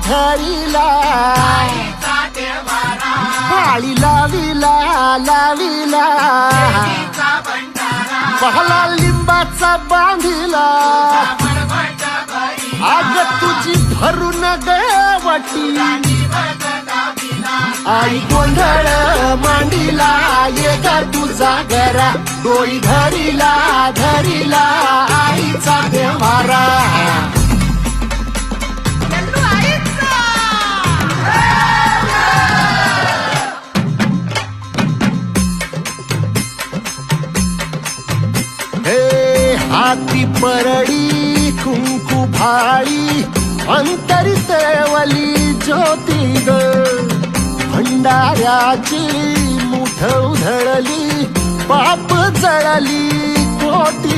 धरिला पाळी लाविला लाविला पहला लिंबाचा बांधिला आग तुझी भरून गवटी आई गोंधळ मांडीला ये ग तुझा घरा डोई धरिला धरिला आईचा देवारा हे हाती परडी कुंकू भाळी अंतरितेवली ज्योती ग भंडाऱ्याची मुठ उधळली पाप जळली कोटी